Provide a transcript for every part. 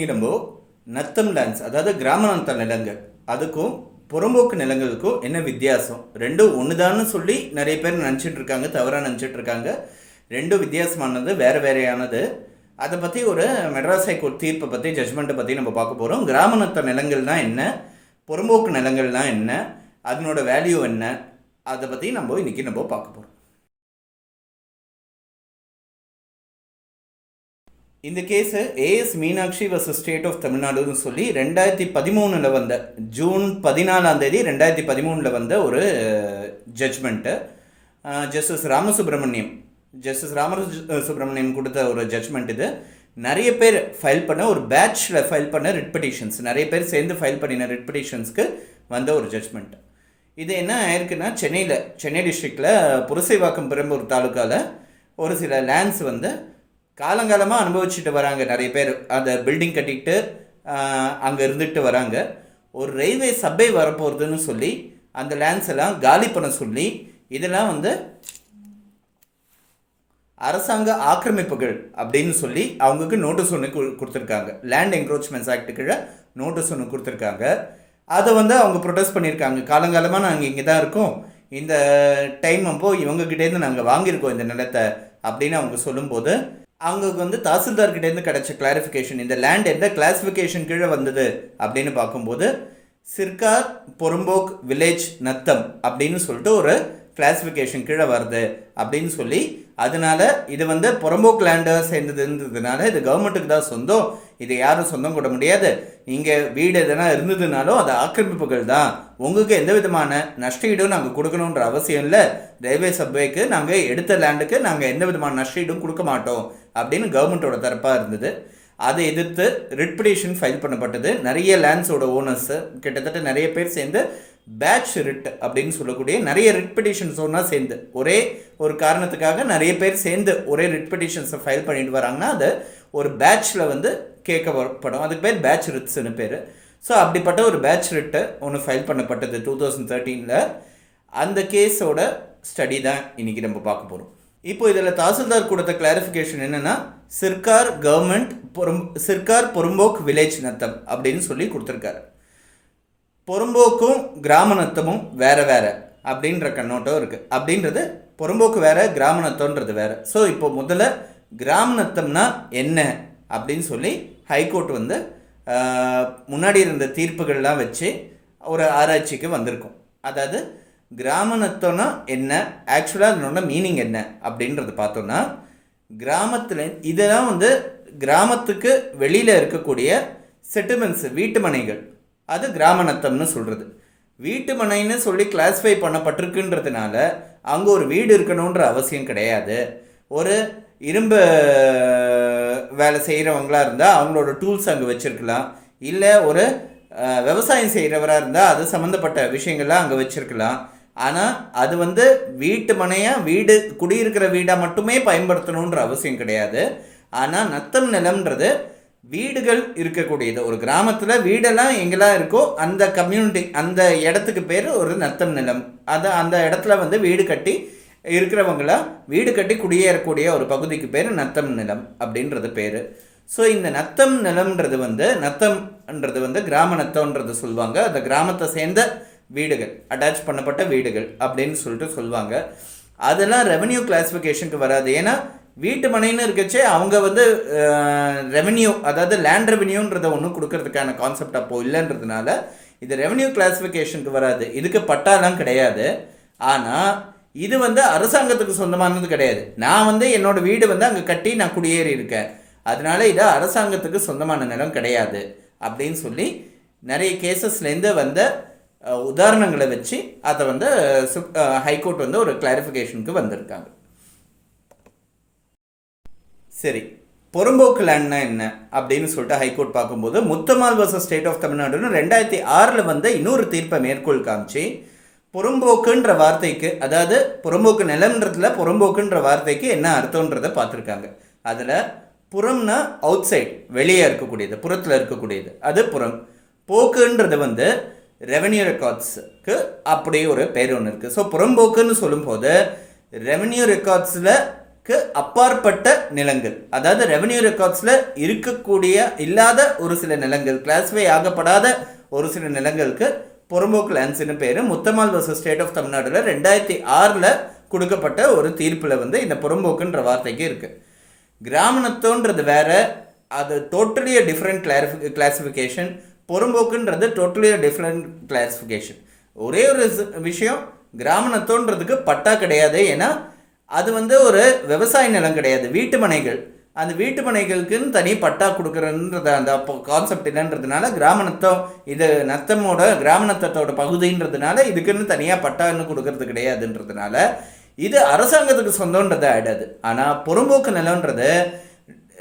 நம்ம நத்தம் லேண்ட்ஸ் அதாவது கிராமநத்த நிலங்கள் அதுக்கும் புறம்போக்கு நிலங்களுக்கும் என்ன வித்தியாசம், ரெண்டும் ஒன்றுதான்னு சொல்லி நிறைய பேர் நினச்சிட்டு இருக்காங்க, தவறாக நினச்சிட்டு இருக்காங்க. ரெண்டும் வித்தியாசமானது, வேறு வேறையானது. அதை பற்றி ஒரு மெட்ராஸ் ஹைகோர்ட் தீர்ப்பை பற்றி, ஜட்ஜ்மெண்ட்டை பற்றி நம்ம பார்க்க போகிறோம். கிராமநத்த நிலங்கள்னால் என்ன, புறம்போக்கு நிலங்கள்னால் என்ன, அதனோட வேல்யூ என்ன, அதை பற்றி நம்ம இன்றைக்கி பார்க்க போகிறோம். இந்த case A S Meenakshi versus state of தமிழ்நாடுன்னு சொல்லி 2013 வந்த ஜூன் 14 2013 வந்த ஒரு ஜட்ஜ்மெண்ட்டு. ஜஸ்டிஸ் ராமசுப்ரமணியம் கொடுத்த ஒரு ஜட்ஜ்மெண்ட் இது. நிறைய பேர் ஃபைல் பண்ண, ஒரு பேட்சில் ஃபைல் பண்ண ரிட் பெட்டிஷன்ஸ், நிறைய பேர் சேர்ந்து ஃபைல் பண்ணின ரிட் பெட்டிஷன்ஸ்க்கு வந்த ஒரு ஜட்ஜ்மெண்ட். இது என்ன ஆயிருக்குன்னா, சென்னை டிஸ்ட்ரிக்டில் புரசைவாக்கம் பெரம்பூர் தாலுக்காவில் ஒரு சில லேண்ட்ஸ் காலங்காலமாக அனுபவிச்சுட்டு வராங்க. நிறைய பேர் அந்த பில்டிங் கட்டிக்கிட்டு அங்கே இருந்துகிட்டு வராங்க. ஒரு ரயில்வே சப்வே வரப்போகிறதுன்னு சொல்லி அந்த லேண்ட்ஸ் எல்லாம் காலி பண்ண சொல்லி, இதெல்லாம் அரசாங்க ஆக்கிரமிப்புகள் அப்படின்னு சொல்லி அவங்களுக்கு நோட்டீஸ் ஒன்று கொடுத்துருக்காங்க. லேண்ட் என்க்ரோச்மெண்ட்ஸ் ஆக்ட் கீழே நோட்டீஸ் ஒன்று கொடுத்துருக்காங்க. அதை அவங்க ப்ரொடெஸ்ட் பண்ணியிருக்காங்க. காலங்காலமாக நாங்கள் இங்கே தான் இருக்கோம், இந்த டைம் அப்போது இவங்ககிட்டேருந்து நாங்கள் வாங்கியிருக்கோம் இந்த நிலத்தை அப்படின்னு அவங்க சொல்லும்போது, அவங்களுக்கு தாசில்தார்கிட்டேருந்து கிடைச்ச கிளாரிஃபிகேஷன், இந்த லேண்ட் எந்த கிளாஸிஃபிகேஷன் கீழே வந்தது அப்படின்னு பார்க்கும்போது சிர்கார் புறம்போக் வில்லேஜ் நத்தம் அப்படின்னு சொல்லிட்டு ஒரு கிளாஸிஃபிகேஷன் கீழே வருது அப்படின்னு சொல்லி, அதனால இது புறம்போக்கு லேண்டை சேர்ந்ததுன்றதுனால இது கவர்மெண்ட்டுக்கு தான் சொந்தம், இது யாரும் சொந்தம் கொட முடியாது, இங்கே வீடு எதனா இருந்ததுனாலும் அது ஆக்கிரமிப்புகள் தான், உங்களுக்கு எந்த விதமான நஷ்டஈடும் நாங்கள் கொடுக்கணுன்ற அவசியம் இல்லை, ரயில்வே சப்வேக்கு நாங்கள் எடுத்த லேண்டுக்கு நாங்கள் எந்த விதமான நஷ்டஈடும் கொடுக்க மாட்டோம் அப்படின்னு கவர்மெண்ட்டோட தரப்பாக இருந்தது. அதை எதிர்த்து ரிட் பெட்டிஷன் ஃபைல் பண்ணப்பட்டது. நிறைய லேண்ட்ஸோட ஓனர்ஸு கிட்டத்தட்ட நிறைய பேர் சேர்ந்து பேட்ச் ரிட் அப்படின்னு சொல்லக்கூடிய நிறைய ரிட் பெட்டிஷன்ஸ் ஒன்றா சேர்ந்து, ஒரே ஒரு காரணத்துக்காக நிறைய பேர் சேர்ந்து ஒரே ரிட் பெட்டிஷன்ஸை ஃபைல் பண்ணிட்டு வராங்கன்னா அது ஒரு பேட்சில் கேட்கப்படும். அதுக்கு பேர் பேட்ச் ரிட்ஸ்னு பேர். ஸோ அப்படிப்பட்ட ஒரு பேட்ச் ரிட்டு ஒன்று ஃபைல் பண்ணப்பட்டது 2013. அந்த கேஸோட ஸ்டடி தான் இன்றைக்கி நம்ம பார்க்க போகிறோம். இப்போ இதில் தாசில்தார் கொடுத்த கிளாரிஃபிகேஷன் என்னென்னா, சிர்கார் புறம்போக் வில்லேஜ் நத்தம் அப்படின்னு சொல்லி கொடுத்துருக்காரு. புறம்போக்கும் கிராம நத்தமும் வேறு வேறு அப்படின்ற கண்ணோட்டம் இருக்குது. அப்படின்றது புறம்போக்கு வேறு, கிராம நத்தம்ன்றது வேறு. ஸோ இப்போ முதல்ல கிராம நத்தம்னா என்ன அப்படின்னு சொல்லி ஹைகோர்ட் முன்னாடி இருந்த தீர்ப்புகள்லாம் வச்சு ஒரு ஆராய்ச்சிக்கு வந்திருக்கும். அதாவது கிராம நத்தம்னா என்ன, ஆக்சுவலாக அதனோட மீனிங் என்ன அப்படின்றது பார்த்தோன்னா, கிராமத்தில் இதெல்லாம் கிராமத்துக்கு வெளியில் இருக்கக்கூடிய செட்டில்மெண்ட்ஸு, வீட்டு மனைகள், அது கிராம நத்தம்னு சொல்கிறது. வீட்டு மனைன்னு சொல்லி கிளாஸிஃபை பண்ணப்பட்டிருக்குன்றதுனால அங்கே ஒரு வீடு இருக்கணுன்ற அவசியம் கிடையாது. ஒரு இரும்பு வேலை செய்கிறவங்களாக இருந்தால் அவங்களோட டூல்ஸ் அங்கே வச்சுருக்கலாம், இல்லை ஒரு விவசாயம் செய்கிறவராக இருந்தால் அது சம்மந்தப்பட்ட விஷயங்கள்லாம் அங்கே வச்சுருக்கலாம். ஆனால் அது வீட்டு மனையாக, வீடு குடியிருக்கிற வீடாக மட்டுமே பயன்படுத்தணுன்ற அவசியம் கிடையாது. ஆனால் நத்தம் நிலம்ன்றது வீடுகள் இருக்கக்கூடியது. ஒரு கிராமத்தில் வீடெல்லாம் எங்கெல்லாம் இருக்கோ அந்த கம்யூனிட்டி, அந்த இடத்துக்கு பேர் ஒரு நத்தம் நிலம். அதை அந்த இடத்துல வீடு கட்டி இருக்கிறவங்களாம் வீடு கட்டி குடியேறக்கூடிய ஒரு பகுதிக்கு பேர் நத்தம் நிலம் அப்படின்றது பேர். ஸோ இந்த நத்தம் நிலம்ன்றது நத்தம்ன்றது கிராம நத்தம்ன்றது சொல்லுவாங்க. அந்த கிராமத்தை சேர்ந்த வீடுகள், அட்டாச் பண்ணப்பட்ட வீடுகள் அப்படின்னு சொல்லிட்டு சொல்லுவாங்க. அதெல்லாம் ரெவென்யூ கிளாஸிஃபிகேஷனுக்கு வராது. ஏன்னா வீட்டு மனைன்னு இருக்கச்சே அவங்க ரெவென்யூ, அதாவது லேண்ட் ரெவென்யூன்றதை ஒன்றும் கொடுக்கறதுக்கான கான்செப்ட் அப்போது இல்லைன்றதுனால இது ரெவென்யூ கிளாஸிஃபிகேஷனுக்கு வராது. இதுக்கு பட்டாலாம் கிடையாது. ஆனால் இது அரசாங்கத்துக்கு சொந்தமானது கிடையாது. நான் என்னோட வீடு அங்கே கட்டி நான் குடியேறி இருக்கேன், அதனால இது அரசாங்கத்துக்கு சொந்தமான நிலம் கிடையாது அப்படின்னு சொல்லி நிறைய கேசஸ்லேருந்து வந்த உதாரணங்களை வச்சு அதை ஹைகோர்ட் ஒரு கிளாரிஃபிகேஷனுக்கு வந்திருக்காங்க. சரி, புறம்போக்கு லேண்ட்னா என்ன அப்படின்னு சொல்லிட்டு ஹைகோர்ட் பார்க்கும்போது முத்தம்மாள் வர்சஸ் ஸ்டேட் ஆஃப் தமிழ்நாடுன்னு 2006 இன்னொரு தீர்ப்பை மேற்கோள் காமிச்சு, புறம்போக்குன்ற வார்த்தைக்கு, அதாவது புறம்போக்கு நிலம்ன்றதுல புறம்போக்குன்ற வார்த்தைக்கு என்ன அர்த்தம்ன்றதை பார்த்துருக்காங்க. அதில் புறம்னா அவுட் சைட், வெளியே இருக்கக்கூடியது, புறத்தில் இருக்கக்கூடியது, அது புறம். போக்குன்றது ரெவென்யூ ரெக்கார்ட்ஸுக்கு அப்படியே ஒரு பேர் ஒன்று இருக்குது. ஸோ புறம்போக்குன்னு சொல்லும்போது ரெவென்யூ ரெக்கார்ட்ஸில் அப்பாற்பட்ட நிலங்கள், அதாவது ரெவென்யூ ரெக்கார்ட்ஸில் இருக்கக்கூடிய இல்லாத ஒரு சில நிலங்கள், கிளாஸிஃபை ஆகப்படாத ஒரு சில நிலங்களுக்கு புறம்போக்கு லேண்ட்ஸ்னு பேர். முத்தம்மாள் வர்சஸ் ஸ்டேட் ஆஃப் தமிழ்நாடுல 2006 கொடுக்கப்பட்ட ஒரு தீர்ப்பில் வந்து இந்த புறம்போக்குன்ற வார்த்தைக்கு இருக்குது. கிராமநத்தம்ன்றது வேற, அது டோட்டலி டிஃப்ரெண்ட் கிளாஸிஃபிகேஷன். புறம்போக்குன்றது டோட்டலி டிஃப்ரெண்ட் கிளாஸிஃபிகேஷன். ஒரே ஒரு விஷயம், கிராமநத்தம்ன்றதுக்கு பட்டா கிடையாது. ஏன்னா அது வந்து ஒரு விவசாய நிலம் கிடையாது, வீட்டு மனைகள். அந்த வீட்டு மனைகளுக்குன்னு தனி பட்டா கொடுக்குறன்றது அந்த கான்செப்ட் இல்லைன்றதுனால கிராமநத்தம், இது நத்தமோட கிராமநத்தத்தோட பகுதின்றதுனால இதுக்குன்னு தனியாக பட்டான்னு கொடுக்கறது கிடையாதுன்றதுனால இது அரசாங்கத்துக்கு சொந்தன்றது ஆகிடாது. ஆனால் புறம்போக்கு நிலன்றது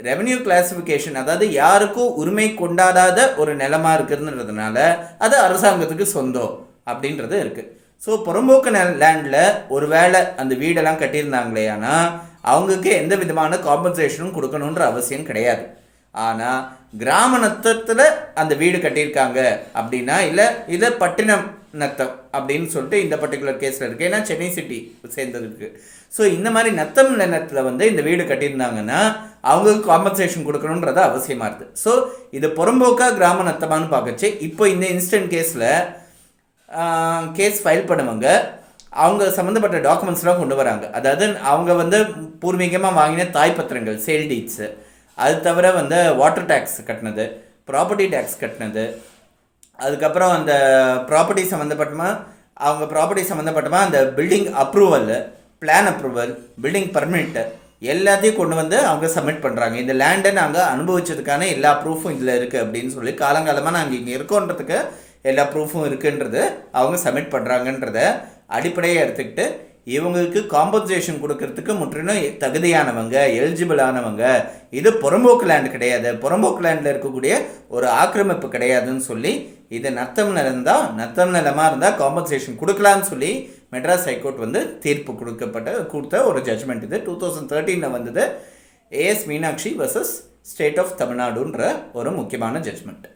ரெவென்யூ கிளாஸிஃபிகேஷன், அதாவது யாருக்கும் உரிமை கொண்டாடாத ஒரு நிலமாக இருக்குதுன்றதுனால அது அரசாங்கத்துக்கு சொந்தம் அப்படின்றது இருக்குது. ஸோ புறம்போக்கு லேண்டில் ஒரு வேளை அந்த வீடெல்லாம் கட்டியிருந்தாங்களே, ஆனால் அவங்களுக்கு எந்த விதமான காம்பன்சேஷனும் கொடுக்கணுன்ற அவசியம் கிடையாது. ஆனால் கிராம நத்தத்தில் அந்த வீடு கட்டியிருக்காங்க அப்படின்னா, இல்லை பட்டினம் நத்தம் அப்படின்னு சொல்லிட்டு இந்த பர்டிகுலர் கேஸில் இருக்குது. ஏன்னா சென்னை சிட்டி சேர்ந்தது இருக்குது. ஸோ இந்த மாதிரி நத்தம் நிலத்தில் வந்து இந்த வீடு கட்டியிருந்தாங்கன்னா அவங்களுக்கு காம்பன்சேஷன் கொடுக்கணுன்றது அவசியமாக இருக்குது. ஸோ இது புறம்போக்கா கிராம நத்தமானு பார்க்கச்சு. இப்போ இந்த இன்ஸ்டன்ட் கேஸில் கேஸ் ஃபைல் பண்ணுவாங்க, அவங்க சம்மந்தப்பட்ட டாக்குமெண்ட்ஸ்லாம் கொண்டு வராங்க. அதாவது அவங்க வந்து பூர்வீகமாக வாங்கின தாய் பத்திரங்கள், சேல் டீட்ஸு, அது தவிர வந்து வாட்டர் டேக்ஸ் கட்டினது, ப்ராப்பர்ட்டி டேக்ஸ் கட்டினது, அதுக்கப்புறம் அந்த ப்ராப்பர்ட்டி சம்மந்தப்பட்டமாக அந்த building approval, plan approval, building permit எல்லாத்தையும் கொண்டு வந்து அவங்க சப்மிட் பண்ணுறாங்க. இந்த லேண்டை நாங்கள் அனுபவிச்சதுக்கான எல்லா ப்ரூஃபும் இதில் இருக்குது அப்படின்னு சொல்லி, காலங்காலமாக நாங்கள் இங்கே இருக்கோன்றதுக்கு எல்லா ப்ரூஃபும் இருக்குன்றது அவங்க சப்மிட் பண்ணுறாங்கன்றத அடிப்படையாக எடுத்துக்கிட்டு இவங்களுக்கு காம்பன்சேஷன் கொடுக்கறதுக்கு முற்றிலும் தகுதியானவங்க, எலிஜிபிளானவங்க. இது புறம்போக்கு லேண்டு கிடையாது, புறம்போக்கு லேண்டில் இருக்கக்கூடிய ஒரு ஆக்கிரமிப்பு கிடையாதுன்னு சொல்லி, இது நத்தம் நிலமாக இருந்தால் காம்பன்சேஷன் கொடுக்கலான்னு சொல்லி மெட்ராஸ் ஹைகோர்ட் வந்து தீர்ப்பு கொடுத்த ஒரு ஜட்ஜ்மெண்ட். இது 2013 வந்தது. A S Meenakshi versus state of தமிழ்நாடுன்ற ஒரு முக்கியமான ஜட்ஜ்மெண்ட்.